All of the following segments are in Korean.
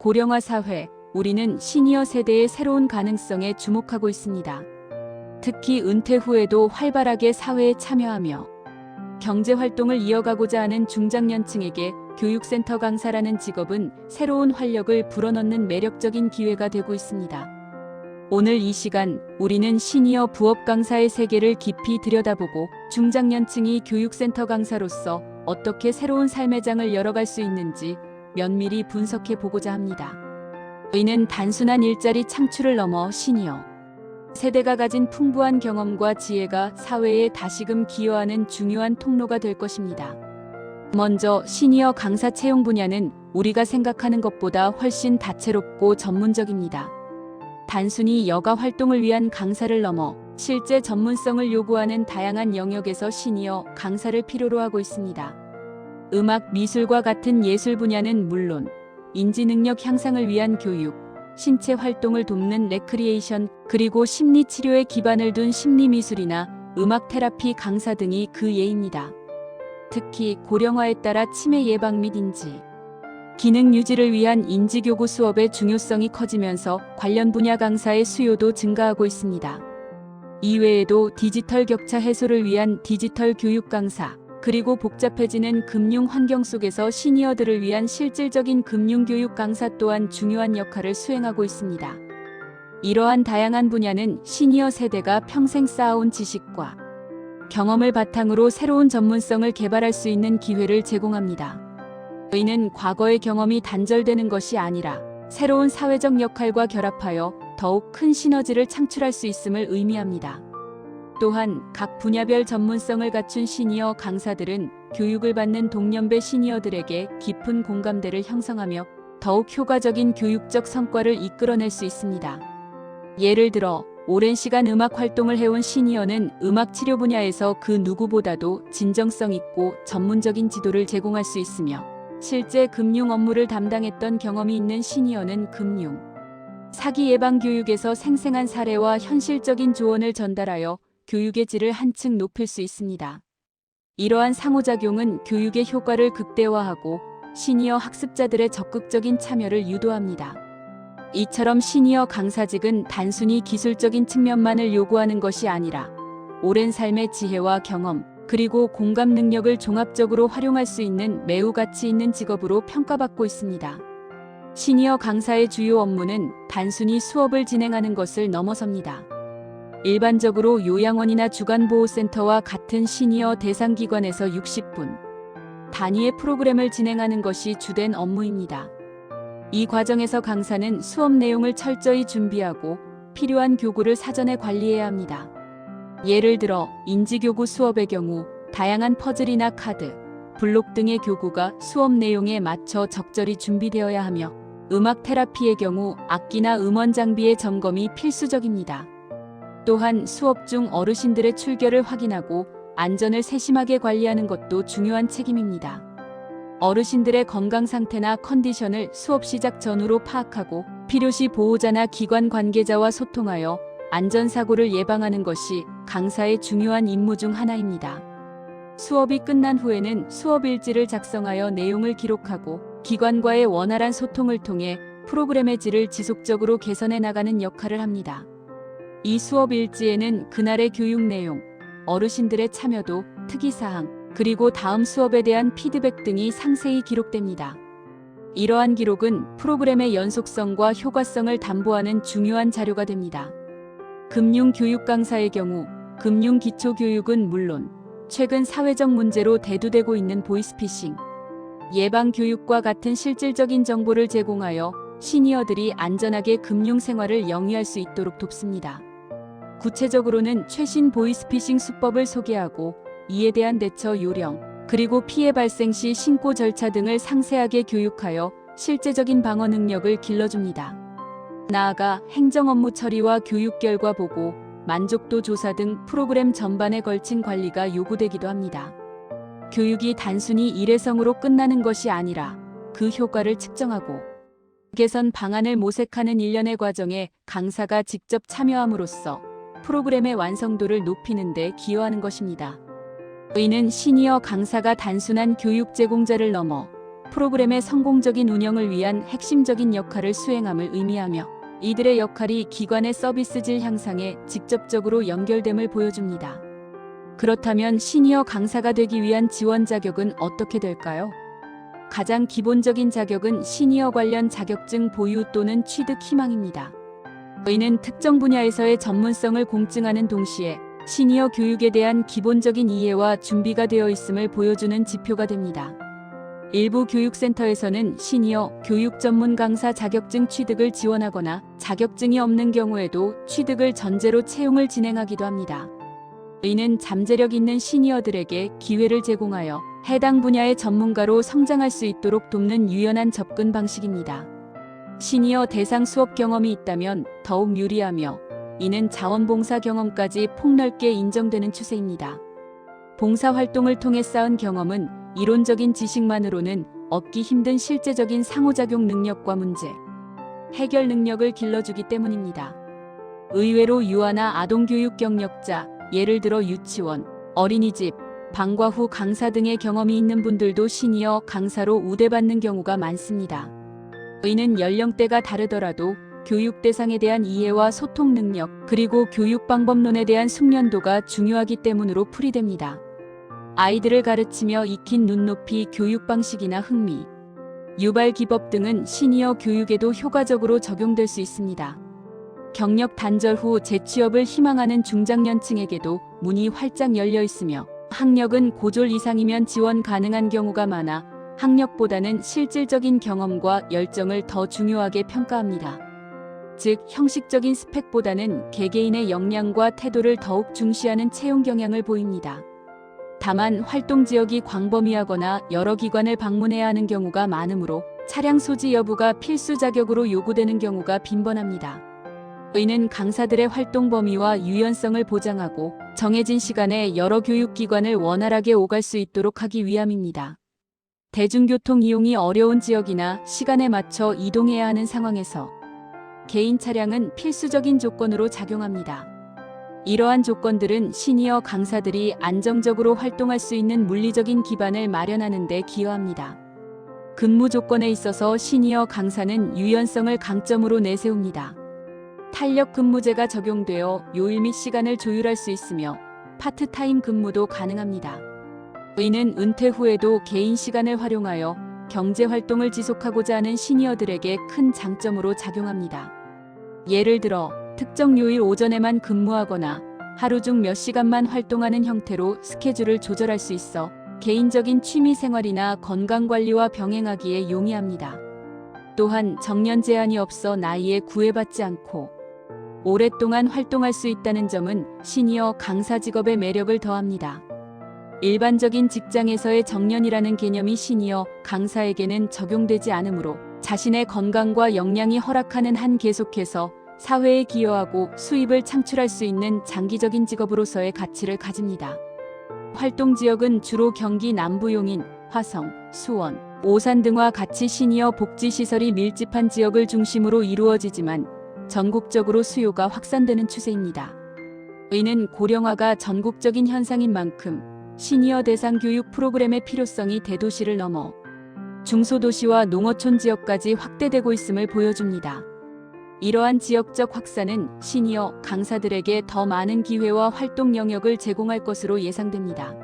고령화 사회, 우리는 시니어 세대의 새로운 가능성에 주목하고 있습니다. 특히 은퇴 후에도 활발하게 사회에 참여하며 경제활동을 이어가고자 하는 중장년층에게 교육센터 강사라는 직업은 새로운 활력을 불어넣는 매력적인 기회가 되고 있습니다. 오늘 이 시간, 우리는 시니어 부업 강사의 세계를 깊이 들여다보고 중장년층이 교육센터 강사로서 어떻게 새로운 삶의 장을 열어갈 수 있는지 면밀히 분석해 보고자 합니다. 이는 단순한 일자리 창출을 넘어 시니어 세대가 가진 풍부한 경험과 지혜가 사회에 다시금 기여하는 중요한 통로가 될 것입니다. 먼저 시니어 강사 채용 분야는 우리가 생각하는 것보다 훨씬 다채롭고 전문적입니다. 단순히 여가 활동을 위한 강사를 넘어 실제 전문성을 요구하는 다양한 영역에서 시니어 강사를 필요로 하고 있습니다. 음악, 미술과 같은 예술 분야는 물론 인지 능력 향상을 위한 교육, 신체 활동을 돕는 레크리에이션, 그리고 심리 치료에 기반을 둔 심리미술이나 음악 테라피 강사 등이 그 예입니다. 특히 고령화에 따라 치매 예방 및 인지 기능 유지를 위한 인지교구 수업의 중요성이 커지면서 관련 분야 강사의 수요도 증가하고 있습니다. 이외에도 디지털 격차 해소를 위한 디지털 교육 강사, 그리고 복잡해지는 금융 환경 속에서 시니어들을 위한 실질적인 금융교육 강사 또한 중요한 역할을 수행하고 있습니다. 이러한 다양한 분야는 시니어 세대가 평생 쌓아온 지식과 경험을 바탕으로 새로운 전문성을 개발할 수 있는 기회를 제공합니다. 이는 과거의 경험이 단절되는 것이 아니라 새로운 사회적 역할과 결합하여 더욱 큰 시너지를 창출할 수 있음을 의미합니다. 또한 각 분야별 전문성을 갖춘 시니어 강사들은 교육을 받는 동년배 시니어들에게 깊은 공감대를 형성하며 더욱 효과적인 교육적 성과를 이끌어낼 수 있습니다. 예를 들어 오랜 시간 음악 활동을 해온 시니어는 음악 치료 분야에서 그 누구보다도 진정성 있고 전문적인 지도를 제공할 수 있으며, 실제 금융 업무를 담당했던 경험이 있는 시니어는 금융 사기 예방 교육에서 생생한 사례와 현실적인 조언을 전달하여 교육의 질을 한층 높일 수 있습니다. 이러한 상호작용은 교육의 효과를 극대화하고 시니어 학습자들의 적극적인 참여를 유도합니다. 이처럼 시니어 강사직은 단순히 기술적인 측면만을 요구하는 것이 아니라 오랜 삶의 지혜와 경험, 그리고 공감 능력을 종합적으로 활용할 수 있는 매우 가치 있는 직업으로 평가받고 있습니다. 시니어 강사의 주요 업무는 단순히 수업을 진행하는 것을 넘어섭니다. 일반적으로 요양원이나 주간보호센터와 같은 시니어 대상 기관에서 60분 단위의 프로그램을 진행하는 것이 주된 업무입니다. 이 과정에서 강사는 수업 내용을 철저히 준비하고 필요한 교구를 사전에 관리해야 합니다. 예를 들어 인지교구 수업의 경우 다양한 퍼즐이나 카드, 블록 등의 교구가 수업 내용에 맞춰 적절히 준비되어야 하며, 음악 테라피의 경우 악기나 음원 장비의 점검이 필수적입니다. 또한 수업 중 어르신들의 출결을 확인하고 안전을 세심하게 관리하는 것도 중요한 책임입니다. 어르신들의 건강 상태나 컨디션을 수업 시작 전후로 파악하고 필요시 보호자나 기관 관계자와 소통하여 안전사고를 예방하는 것이 강사의 중요한 임무 중 하나입니다. 수업이 끝난 후에는 수업 일지를 작성하여 내용을 기록하고 기관과의 원활한 소통을 통해 프로그램의 질을 지속적으로 개선해 나가는 역할을 합니다. 이 수업 일지에는 그날의 교육 내용, 어르신들의 참여도, 특이사항, 그리고 다음 수업에 대한 피드백 등이 상세히 기록됩니다. 이러한 기록은 프로그램의 연속성과 효과성을 담보하는 중요한 자료가 됩니다. 금융교육 강사의 경우 금융기초교육은 물론 최근 사회적 문제로 대두되고 있는 보이스피싱, 예방교육과 같은 실질적인 정보를 제공하여 시니어들이 안전하게 금융생활을 영위할 수 있도록 돕습니다. 구체적으로는 최신 보이스피싱 수법을 소개하고 이에 대한 대처 요령, 그리고 피해 발생 시 신고 절차 등을 상세하게 교육하여 실제적인 방어 능력을 길러줍니다. 나아가 행정 업무 처리와 교육 결과 보고, 만족도 조사 등 프로그램 전반에 걸친 관리가 요구되기도 합니다. 교육이 단순히 일회성으로 끝나는 것이 아니라 그 효과를 측정하고 개선 방안을 모색하는 일련의 과정에 강사가 직접 참여함으로써 프로그램의 완성도를 높이는 데 기여하는 것입니다. 이는 시니어 강사가 단순한 교육 제공자를 넘어 프로그램의 성공적인 운영을 위한 핵심적인 역할을 수행함을 의미하며 이들의 역할이 기관의 서비스 질 향상에 직접적으로 연결됨을 보여줍니다. 그렇다면 시니어 강사가 되기 위한 지원 자격은 어떻게 될까요? 가장 기본적인 자격은 시니어 관련 자격증 보유 또는 취득 희망입니다. 이는 특정 분야에서의 전문성을 공증하는 동시에 시니어 교육에 대한 기본적인 이해와 준비가 되어 있음을 보여주는 지표가 됩니다. 일부 교육센터에서는 시니어 교육 전문 강사 자격증 취득을 지원하거나 자격증이 없는 경우에도 취득을 전제로 채용을 진행하기도 합니다. 이는 잠재력 있는 시니어들에게 기회를 제공하여 해당 분야의 전문가로 성장할 수 있도록 돕는 유연한 접근 방식입니다. 시니어 대상 수업 경험이 있다면 더욱 유리하며 이는 자원봉사 경험까지 폭넓게 인정되는 추세입니다. 봉사활동을 통해 쌓은 경험은 이론적인 지식만으로는 얻기 힘든 실제적인 상호작용 능력과 문제 해결 능력을 길러주기 때문입니다. 의외로 유아나 아동교육 경력자, 예를 들어 유치원, 어린이집, 방과 후 강사 등의 경험이 있는 분들도 시니어 강사로 우대받는 경우가 많습니다. 이는 연령대가 다르더라도 교육 대상에 대한 이해와 소통 능력, 그리고 교육 방법론에 대한 숙련도가 중요하기 때문으로 풀이됩니다. 아이들을 가르치며 익힌 눈높이 교육 방식이나 흥미, 유발 기법 등은 시니어 교육에도 효과적으로 적용될 수 있습니다. 경력 단절 후 재취업을 희망하는 중장년층에게도 문이 활짝 열려 있으며 학력은 고졸 이상이면 지원 가능한 경우가 많아 학력보다는 실질적인 경험과 열정을 더 중요하게 평가합니다. 즉, 형식적인 스펙보다는 개개인의 역량과 태도를 더욱 중시하는 채용 경향을 보입니다. 다만 활동 지역이 광범위하거나 여러 기관을 방문해야 하는 경우가 많으므로 차량 소지 여부가 필수 자격으로 요구되는 경우가 빈번합니다. 이는 강사들의 활동 범위와 유연성을 보장하고 정해진 시간에 여러 교육기관을 원활하게 오갈 수 있도록 하기 위함입니다. 대중교통 이용이 어려운 지역이나 시간에 맞춰 이동해야 하는 상황에서 개인 차량은 필수적인 조건으로 작용합니다. 이러한 조건들은 시니어 강사들이 안정적으로 활동할 수 있는 물리적인 기반을 마련하는 데 기여합니다. 근무 조건에 있어서 시니어 강사는 유연성을 강점으로 내세웁니다. 탄력 근무제가 적용되어 요일 및 시간을 조율할 수 있으며 파트타임 근무도 가능합니다. 이는 은퇴 후에도 개인 시간을 활용하여 경제 활동을 지속하고자 하는 시니어들에게 큰 장점으로 작용합니다. 예를 들어 특정 요일 오전에만 근무하거나 하루 중 몇 시간만 활동하는 형태로 스케줄을 조절할 수 있어 개인적인 취미 생활이나 건강 관리와 병행하기에 용이합니다. 또한 정년 제한이 없어 나이에 구애받지 않고 오랫동안 활동할 수 있다는 점은 시니어 강사 직업의 매력을 더합니다. 일반적인 직장에서의 정년이라는 개념이 시니어 강사에게는 적용되지 않으므로 자신의 건강과 역량이 허락하는 한 계속해서 사회에 기여하고 수입을 창출할 수 있는 장기적인 직업으로서의 가치를 가집니다. 활동 지역은 주로 경기 남부 용인, 화성, 수원, 오산 등과 같이 시니어 복지시설이 밀집한 지역을 중심으로 이루어지지만 전국적으로 수요가 확산되는 추세입니다. 이는 고령화가 전국적인 현상인 만큼 시니어 대상 교육 프로그램의 필요성이 대도시를 넘어 중소도시와 농어촌 지역까지 확대되고 있음을 보여줍니다. 이러한 지역적 확산은 시니어 강사들에게 더 많은 기회와 활동 영역을 제공할 것으로 예상됩니다.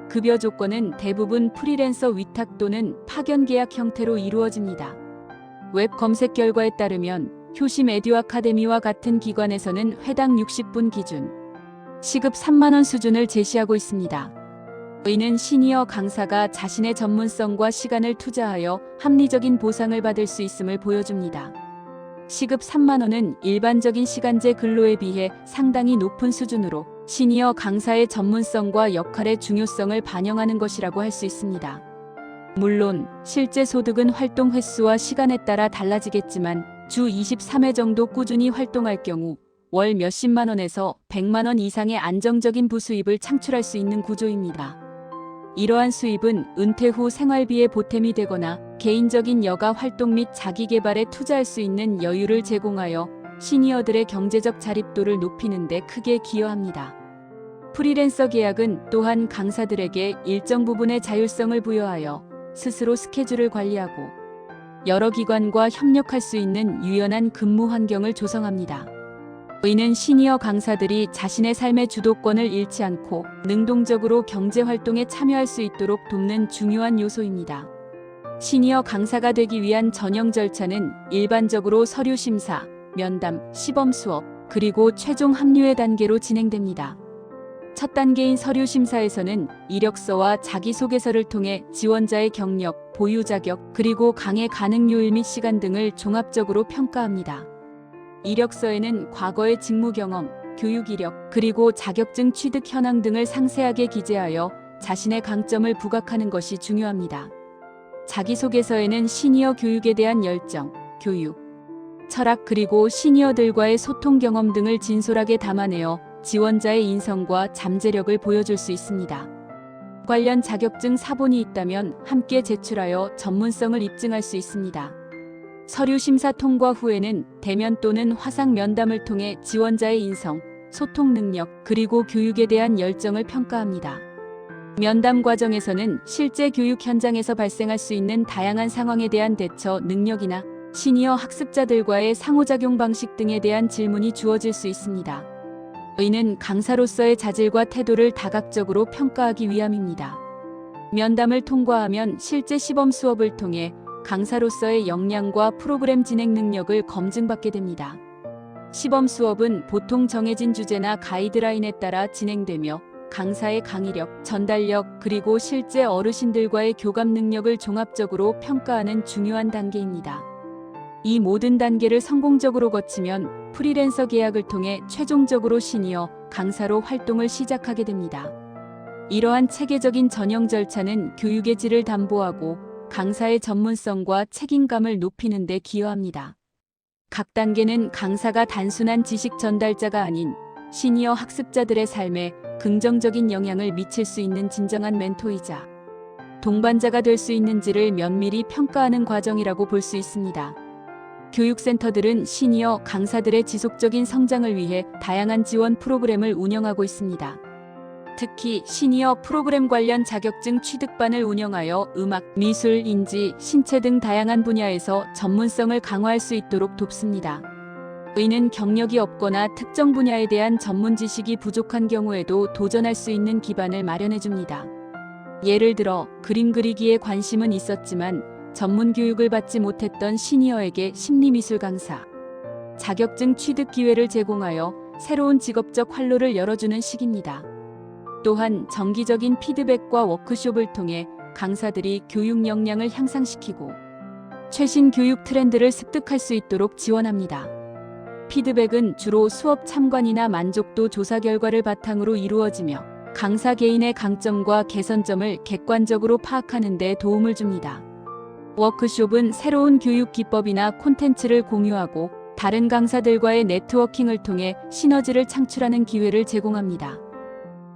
급여 조건은 대부분 프리랜서 위탁 또는 파견 계약 형태로 이루어집니다. 웹 검색 결과에 따르면 효심 에듀 아카데미와 같은 기관에서는 회당 60분 기준 시급 3만 원 수준을 제시하고 있습니다. 이는 시니어 강사가 자신의 전문성과 시간을 투자하여 합리적인 보상을 받을 수 있음을 보여줍니다. 시급 3만 원은 일반적인 시간제 근로에 비해 상당히 높은 수준으로 시니어 강사의 전문성과 역할의 중요성을 반영하는 것이라고 할 수 있습니다. 물론 실제 소득은 활동 횟수와 시간에 따라 달라지겠지만 주 23회 정도 꾸준히 활동할 경우 월 몇십만 원에서 100만 원 이상의 안정적인 부수입을 창출할 수 있는 구조입니다. 이러한 수입은 은퇴 후 생활비에 보탬이 되거나 개인적인 여가 활동 및 자기 개발에 투자할 수 있는 여유를 제공하여 시니어들의 경제적 자립도를 높이는 데 크게 기여합니다. 프리랜서 계약은 또한 강사들에게 일정 부분의 자율성을 부여하여 스스로 스케줄을 관리하고 여러 기관과 협력할 수 있는 유연한 근무 환경을 조성합니다. 이는 시니어 강사들이 자신의 삶의 주도권을 잃지 않고 능동적으로 경제 활동에 참여할 수 있도록 돕는 중요한 요소입니다. 시니어 강사가 되기 위한 전형 절차는 일반적으로 서류 심사, 면담, 시범 수업, 그리고 최종 합류의 단계로 진행됩니다. 첫 단계인 서류 심사에서는 이력서와 자기소개서를 통해 지원자의 경력, 보유 자격, 그리고 강의 가능 요일 및 시간 등을 종합적으로 평가합니다. 이력서에는 과거의 직무 경험, 교육 이력, 그리고 자격증 취득 현황 등을 상세하게 기재하여 자신의 강점을 부각하는 것이 중요합니다. 자기소개서에는 시니어 교육에 대한 열정, 교육, 철학, 그리고 시니어들과의 소통 경험 등을 진솔하게 담아내어 지원자의 인성과 잠재력을 보여줄 수 있습니다. 관련 자격증 사본이 있다면 함께 제출하여 전문성을 입증할 수 있습니다. 서류 심사 통과 후에는 대면 또는 화상 면담을 통해 지원자의 인성, 소통 능력, 그리고 교육에 대한 열정을 평가합니다. 면담 과정에서는 실제 교육 현장에서 발생할 수 있는 다양한 상황에 대한 대처 능력이나 시니어 학습자들과의 상호작용 방식 등에 대한 질문이 주어질 수 있습니다. 이는 강사로서의 자질과 태도를 다각적으로 평가하기 위함입니다. 면담을 통과하면 실제 시범 수업을 통해 강사로서의 역량과 프로그램 진행 능력을 검증받게 됩니다. 시범 수업은 보통 정해진 주제나 가이드라인에 따라 진행되며 강사의 강의력, 전달력, 그리고 실제 어르신들과의 교감 능력을 종합적으로 평가하는 중요한 단계입니다. 이 모든 단계를 성공적으로 거치면 프리랜서 계약을 통해 최종적으로 시니어 강사로 활동을 시작하게 됩니다. 이러한 체계적인 전형 절차는 교육의 질을 담보하고 강사의 전문성과 책임감을 높이는 데 기여합니다. 각 단계는 강사가 단순한 지식 전달자가 아닌 시니어 학습자들의 삶에 긍정적인 영향을 미칠 수 있는 진정한 멘토이자 동반자가 될 수 있는지를 면밀히 평가하는 과정이라고 볼 수 있습니다. 교육센터들은 시니어 강사들의 지속적인 성장을 위해 다양한 지원 프로그램을 운영하고 있습니다. 특히 시니어 프로그램 관련 자격증 취득반을 운영하여 음악, 미술, 인지, 신체 등 다양한 분야에서 전문성을 강화할 수 있도록 돕습니다. 이는 경력이 없거나 특정 분야에 대한 전문 지식이 부족한 경우에도 도전할 수 있는 기반을 마련해 줍니다. 예를 들어 그림 그리기에 관심은 있었지만 전문 교육을 받지 못했던 시니어에게 심리미술 강사, 자격증 취득 기회를 제공하여 새로운 직업적 활로를 열어주는 시기입니다. 또한 정기적인 피드백과 워크숍을 통해 강사들이 교육 역량을 향상시키고 최신 교육 트렌드를 습득할 수 있도록 지원합니다. 피드백은 주로 수업 참관이나 만족도 조사 결과를 바탕으로 이루어지며 강사 개인의 강점과 개선점을 객관적으로 파악하는 데 도움을 줍니다. 워크숍은 새로운 교육 기법이나 콘텐츠를 공유하고 다른 강사들과의 네트워킹을 통해 시너지를 창출하는 기회를 제공합니다.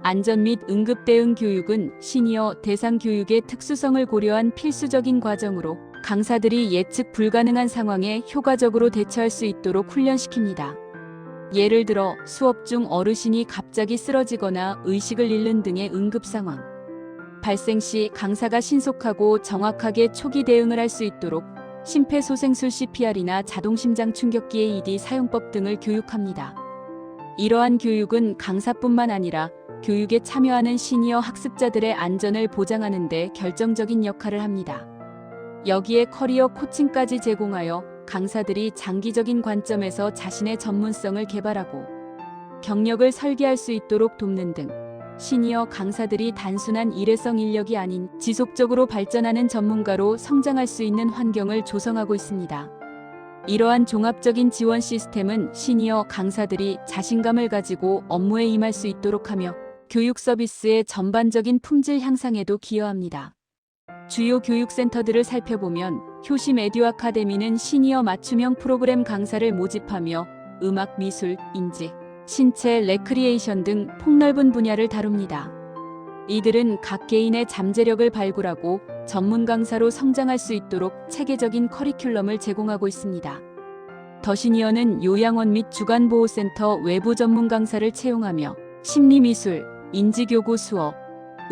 안전 및 응급 대응 교육은 시니어 대상 교육의 특수성을 고려한 필수적인 과정으로 강사들이 예측 불가능한 상황에 효과적으로 대처할 수 있도록 훈련시킵니다. 예를 들어 수업 중 어르신이 갑자기 쓰러지거나 의식을 잃는 등의 응급 상황 발생 시 강사가 신속하고 정확하게 초기 대응을 할 수 있도록 심폐소생술 CPR이나 자동심장 충격기의 ED 사용법 등을 교육합니다. 이러한 교육은 강사뿐만 아니라 교육에 참여하는 시니어 학습자들의 안전을 보장하는 데 결정적인 역할을 합니다. 여기에 커리어 코칭까지 제공하여 강사들이 장기적인 관점에서 자신의 전문성을 개발하고 경력을 설계할 수 있도록 돕는 등 시니어 강사들이 단순한 일회성 인력이 아닌 지속적으로 발전하는 전문가로 성장할 수 있는 환경을 조성하고 있습니다. 이러한 종합적인 지원 시스템은 시니어 강사들이 자신감을 가지고 업무에 임할 수 있도록 하며 교육 서비스의 전반적인 품질 향상에도 기여합니다. 주요 교육센터들을 살펴보면 효심 에듀 아카데미는 시니어 맞춤형 프로그램 강사를 모집하며 음악, 미술, 인지, 신체, 레크리에이션 등 폭넓은 분야를 다룹니다. 이들은 각 개인의 잠재력을 발굴하고 전문 강사로 성장할 수 있도록 체계적인 커리큘럼을 제공하고 있습니다. 더 시니어는 요양원 및 주간보호센터 외부 전문 강사를 채용하며 심리미술, 인지교구 수업,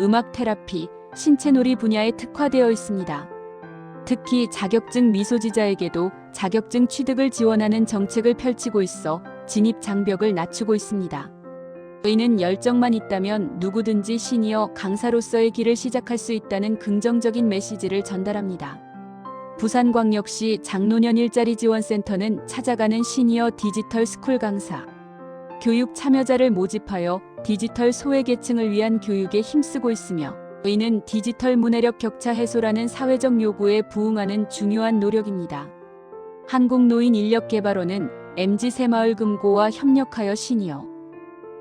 음악 테라피, 신체놀이 분야에 특화되어 있습니다. 특히 자격증 미소지자에게도 자격증 취득을 지원하는 정책을 펼치고 있어 진입 장벽을 낮추고 있습니다. 이는 열정만 있다면 누구든지 시니어 강사로서의 길을 시작할 수 있다는 긍정적인 메시지를 전달합니다. 부산광역시 장노년 일자리 지원센터는 찾아가는 시니어 디지털 스쿨 강사, 교육 참여자를 모집하여 디지털 소외계층을 위한 교육에 힘쓰고 있으며 이는 디지털 문해력 격차 해소라는 사회적 요구에 부응하는 중요한 노력입니다. 한국노인인력개발원은 MZ새마을금고와 협력하여 시니어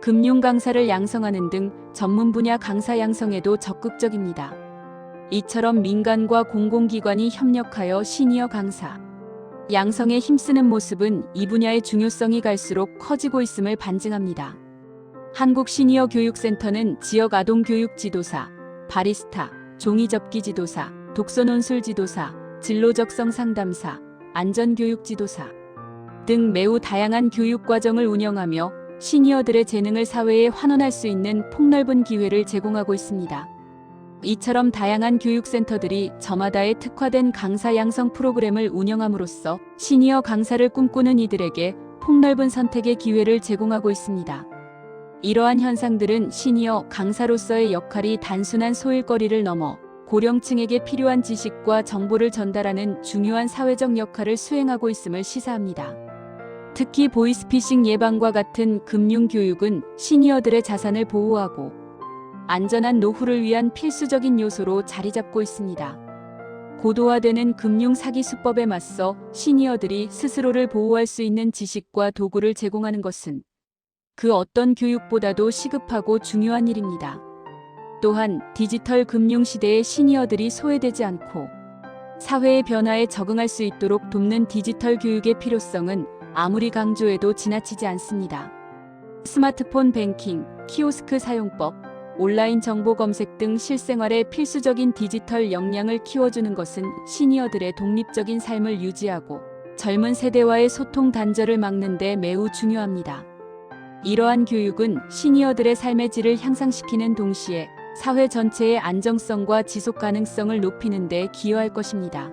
금융 강사를 양성하는 등 전문 분야 강사 양성에도 적극적입니다. 이처럼 민간과 공공기관이 협력하여 시니어 강사 양성에 힘쓰는 모습은 이 분야의 중요성이 갈수록 커지고 있음을 반증합니다. 한국시니어교육센터는 지역 아동교육 지도사, 바리스타, 종이접기 지도사, 독서논술 지도사, 진로적성 상담사, 안전교육 지도사 등 매우 다양한 교육과정을 운영하며 시니어들의 재능을 사회에 환원할 수 있는 폭넓은 기회를 제공하고 있습니다. 이처럼 다양한 교육센터들이 저마다의 특화된 강사 양성 프로그램을 운영함으로써 시니어 강사를 꿈꾸는 이들에게 폭넓은 선택의 기회를 제공하고 있습니다. 이러한 현상들은 시니어 강사로서의 역할이 단순한 소일거리를 넘어 고령층에게 필요한 지식과 정보를 전달하는 중요한 사회적 역할을 수행하고 있음을 시사합니다. 특히 보이스피싱 예방과 같은 금융교육은 시니어들의 자산을 보호하고 안전한 노후를 위한 필수적인 요소로 자리 잡고 있습니다. 고도화되는 금융 사기 수법에 맞서 시니어들이 스스로를 보호할 수 있는 지식과 도구를 제공하는 것은 그 어떤 교육보다도 시급하고 중요한 일입니다. 또한 디지털 금융 시대의 시니어들이 소외되지 않고 사회의 변화에 적응할 수 있도록 돕는 디지털 교육의 필요성은 아무리 강조해도 지나치지 않습니다. 스마트폰 뱅킹, 키오스크 사용법, 온라인 정보 검색 등 실생활에 필수적인 디지털 역량을 키워주는 것은 시니어들의 독립적인 삶을 유지하고 젊은 세대와의 소통 단절을 막는 데 매우 중요합니다. 이러한 교육은 시니어들의 삶의 질을 향상시키는 동시에 사회 전체의 안정성과 지속 가능성을 높이는 데 기여할 것입니다.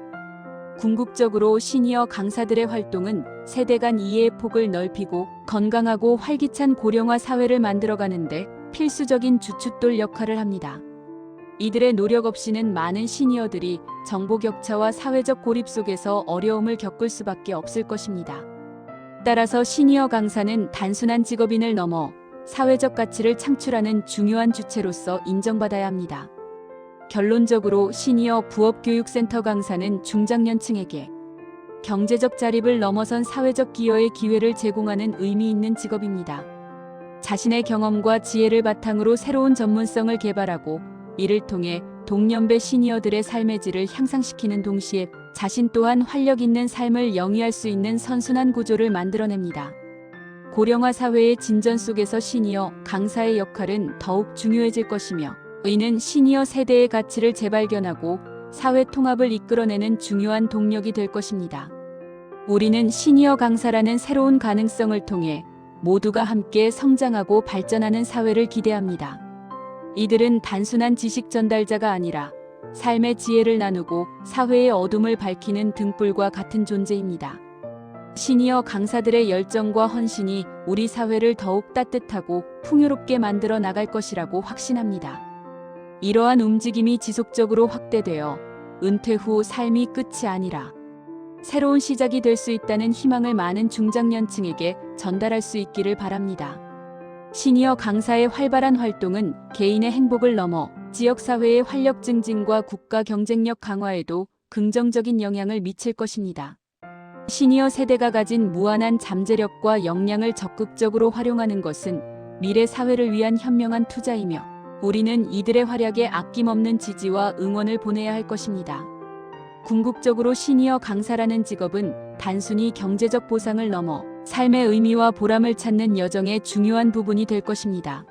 궁극적으로 시니어 강사들의 활동은 세대 간 이해의 폭을 넓히고 건강하고 활기찬 고령화 사회를 만들어가는데 필수적인 주춧돌 역할을 합니다. 이들의 노력 없이는 많은 시니어들이 정보 격차와 사회적 고립 속에서 어려움을 겪을 수밖에 없을 것입니다. 따라서 시니어 강사는 단순한 직업인을 넘어 사회적 가치를 창출하는 중요한 주체로서 인정받아야 합니다. 결론적으로 시니어 부업교육센터 강사는 중장년층에게 경제적 자립을 넘어선 사회적 기여의 기회를 제공하는 의미 있는 직업입니다. 자신의 경험과 지혜를 바탕으로 새로운 전문성을 개발하고 이를 통해 동년배 시니어들의 삶의 질을 향상시키는 동시에 자신 또한 활력 있는 삶을 영위할 수 있는 선순환 구조를 만들어냅니다. 고령화 사회의 진전 속에서 시니어 강사의 역할은 더욱 중요해질 것이며 이는 시니어 세대의 가치를 재발견하고 사회 통합을 이끌어내는 중요한 동력이 될 것입니다. 우리는 시니어 강사라는 새로운 가능성을 통해 모두가 함께 성장하고 발전하는 사회를 기대합니다. 이들은 단순한 지식 전달자가 아니라 삶의 지혜를 나누고 사회의 어둠을 밝히는 등불과 같은 존재입니다. 시니어 강사들의 열정과 헌신이 우리 사회를 더욱 따뜻하고 풍요롭게 만들어 나갈 것이라고 확신합니다. 이러한 움직임이 지속적으로 확대되어 은퇴 후 삶이 끝이 아니라 새로운 시작이 될 수 있다는 희망을 많은 중장년층에게 전달할 수 있기를 바랍니다. 시니어 강사의 활발한 활동은 개인의 행복을 넘어 지역사회의 활력 증진과 국가 경쟁력 강화에도 긍정적인 영향을 미칠 것입니다. 시니어 세대가 가진 무한한 잠재력과 역량을 적극적으로 활용하는 것은 미래 사회를 위한 현명한 투자이며 우리는 이들의 활약에 아낌없는 지지와 응원을 보내야 할 것입니다. 궁극적으로 시니어 강사라는 직업은 단순히 경제적 보상을 넘어 삶의 의미와 보람을 찾는 여정의 중요한 부분이 될 것입니다.